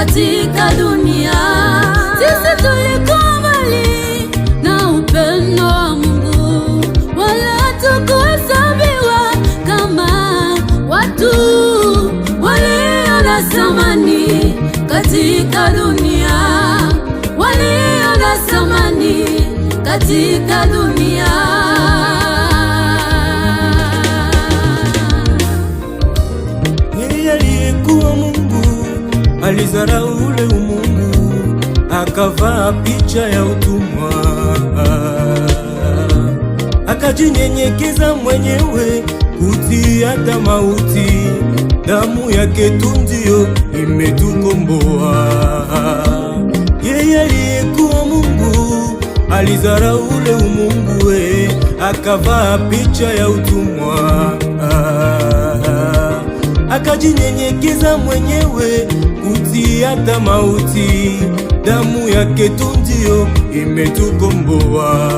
katika dunia. Sisi tulikuwa mbali na upendo wa Mungu, wala hatukuhesabiwa kama watu walio na thamani katika dunia, walio na thamani katika dunia. Yeye aliyekuwa Mungu alizarau ule umungu, akavaa picha ya utumwa, akajinyenyekeza mwenyewe kutii hata mauti. Damu yake tu ndio imetukomboa. Yeye aliyekuwa Mungu alizarau ule umungu, akavaa picha ya utumwa, akajinyenyekeza mwenyewe kutii hata mauti. Damu yake tu ndio imetukomboa.